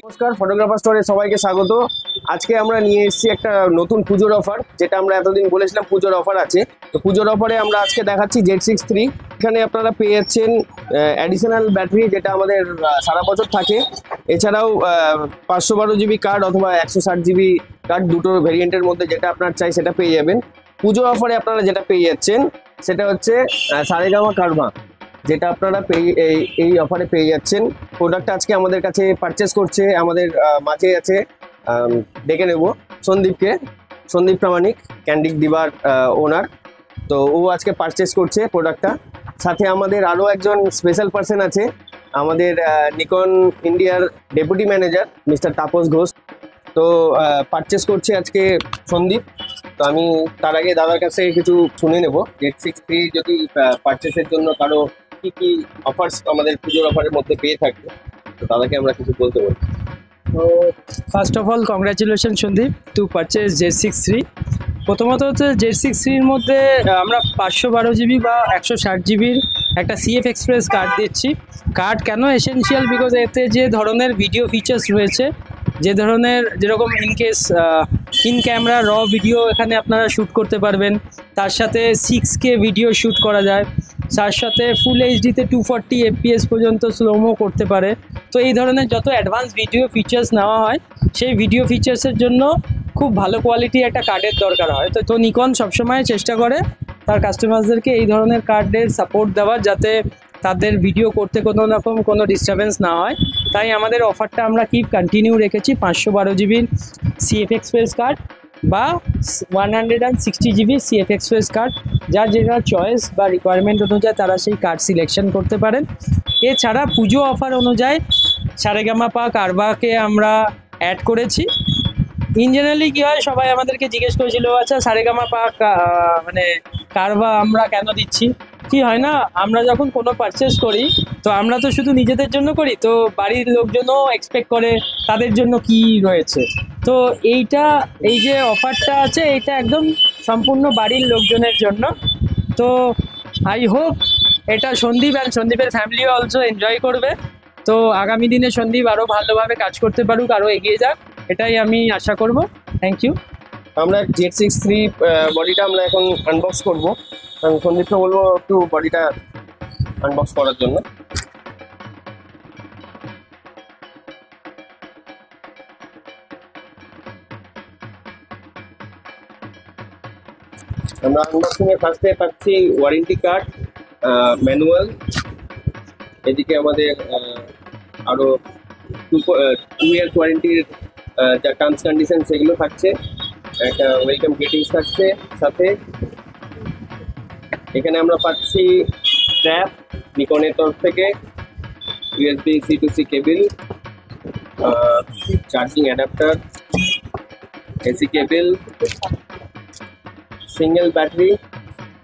নমস্কার, ফটোগ্রাফার স্টোরে সবাইকে স্বাগত। আজকে আমরা নিয়ে এসেছি একটা নতুন পুজোর অফার, যেটা আমরা এতদিন বলেছিলাম পুজোর অফার আছে। তো পুজোর অফারে আমরা আজকে দেখাচ্ছি Z6-3। এখানে আপনারা পেয়ে যাচ্ছেন অ্যাডিশনাল ব্যাটারি, যেটা আমাদের সারা বছর থাকে। এছাড়াও 512 জিবি কার্ড অথবা 160 জিবি কার্ড, দুটো ভেরিয়েন্টের মধ্যে যেটা আপনার চাই সেটা পেয়ে যাবেন। পুজোর অফারে আপনারা যেটা পেয়ে যাচ্ছেন সেটা হচ্ছে সারেগামা কারভা, যেটা আপনারা এই অফারে পেয়ে যাচ্ছেন। প্রোডাক্টটা আজকে আমাদের কাছে পারচেস করছে, আমাদের মাঝে আছে, ডেকে নেব সন্দীপ প্রামাণিক, ক্যান্ডিক দিবার ওনার। তো ও আজকে পারচেস করছে প্রোডাক্টটা। সাথে আমাদের আরও একজন স্পেশাল পার্সন আছে, আমাদের নিকন ইন্ডিয়ার deputy manager mister Tapas Ghosh. তো পারচেস করছে আজকে সন্দীপ। তো আমি তার আগে দাদার কাছে কিছু শুনে নেব। Z6-3 যদি পারচেসের জন্য কারো কি কি অফার্স আমাদের পুজোর অফারের মধ্যে পেয়ে থাকবে, তো দাদাকে আমরা কিছু বলতে পারি। তো first of all congratulation Sandip to purchase Z6-3। প্রথমত হচ্ছে Z6-3-র মধ্যে আমরা 512 জিবি বা 160 জিবির একটা CF এক্সপ্রেস কার্ড দিচ্ছি। কার্ড কেন এসেনশিয়াল? বিকজ এতে যে ধরনের ভিডিও ফিচার্স রয়েছে, যে ধরনের যেরকম ইনকেস ইন ক্যামেরা র ভিডিও এখানে আপনারা শ্যুট করতে পারবেন, তার সাথে 6K ভিডিও শ্যুট করা যায়, তার সাথে ফুল এইচডিতে 240 FPS পর্যন্ত স্লোমো করতে পারে। তো এই ধরনের যত অ্যাডভান্স ভিডিও ফিচার্স নেওয়া হয়, সেই ভিডিও ফিচার্সের জন্য খুব ভালো কোয়ালিটি একটা কার্ডের দরকার হয়। তো নিকন সবসময় চেষ্টা করে তার কাস্টমারদেরকে এই ধরনের কার্ডের সাপোর্ট দেওয়ার, যাতে তাদের ভিডিও করতে কোনো ডিস্টারবেন্স না হয়। তাই আমাদের অফারটা আমরা কন্টিনিউ রেখেছি 512 জিবির CF এক্সপ্রেস কার্ড বা 160 জিবি CF এক্সপ্রেস কার্ড। যার যেটা চয়েস বা রিকোয়ারমেন্ট অনুযায়ী তারা সেই কার্ড সিলেকশন করতে পারেন। এছাড়া পুজো অফার অনুযায়ী সারেগামা পা কারভাকে আমরা অ্যাড করেছি। ইন জেনারেলি কী হয়, সবাই আমাদেরকে জিজ্ঞেস করেছিল, আচ্ছা সারেগামা পা মানে কারভা আমরা কেন দিচ্ছি? কি হয় না, আমরা যখন কোনো পারচেস করি তো আমরা তো শুধু নিজেদের জন্য করি, তো বাড়ির লোকজনও এক্সপেক্ট করে তাদের জন্য কি রয়েছে। তো এই যে অফারটা আছে, এটা একদম সম্পূর্ণ বাড়ির লোকজনের জন্য। তো আই হোপ এটা সন্দীপ অ্যান্ড সন্দীপের ফ্যামিলিও অলসো এনজয় করবে। তো আগামী দিনে সন্দীপ আরও ভালোভাবে কাজ করতে পারুক, আরও এগিয়ে যাক, এটাই আমি আশা করব। Thank you. আমরা Z6-3 বডিটা আমরা এখন আনবক্স করবো। সন্দীপকে বলবো একটু বডিটা আনবক্স করার জন্য। আমরা আনবক্সিং এ ফার্স্টে পাচ্ছি ওয়ারেন্টি কার্ড, ম্যানুয়াল। এদিকে আমাদের আরো 2 ইয়ার্স ওয়ারেন্টির যা টার্মস কন্ডিশন সেগুলো থাকছে, একটা ওয়েলকাম গ্রিটিংস থাকছে সাথে। এখানে আমরা পাচ্ছি স্ট্র্যাপ নিকনের তরফ থেকে, USB C to C cable, charging adapter, AC cable, single battery,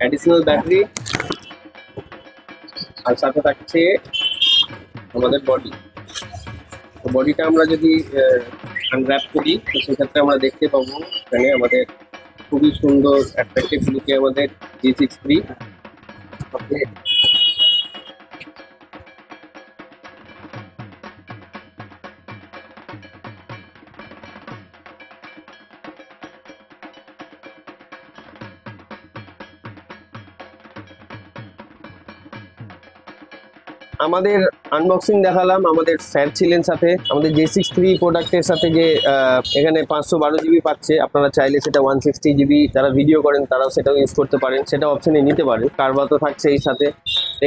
additional battery, আর সাথে থাকছে আমাদের বডি। তো বডিটা আমরা যদি আনর্যাপ করি তো সেক্ষেত্রে আমরা দেখতে পাবো এখানে আমাদের খুবই সুন্দর অ্যাট্রাকটিভ লুকে আমাদের Z6-3। আমাদের আনবক্সিং দেখালাম, আমাদের স্যার ছিলেন সাথে। আমাদের Z6-3 প্রোডাক্টের সাথে যে এখানে 512 জিবি পাচ্ছে, আপনারা চাইলে সেটা 160 জিবি যারা ভিডিও করেন তারাও সেটাও ইউজ করতে পারেন, সেটা অপশনে নিতে পারেন। কারভা তো থাকছে এই সাথে।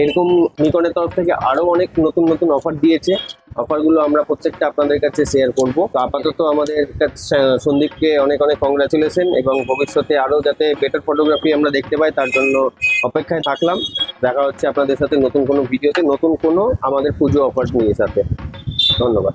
এরকম নিকনের তরফ থেকে আরও অনেক নতুন অফার দিয়েছে। অফারগুলো আমরা প্রত্যেকটা আপনাদের কাছে শেয়ার করব। তো আপাতত আমাদের সন্দীপকে অনেক কংগ্রাচুলেশন, এবং ভবিষ্যতে আরও যাতে বেটার ফটোগ্রাফি আমরা দেখতে পাই তার জন্য অপেক্ষায় থাকলাম। দেখা হচ্ছে আপনাদের সাথে নতুন কোনো ভিডিওতে, নতুন কোনো আমাদের পুজো অফার নিয়ে সাথে। ধন্যবাদ।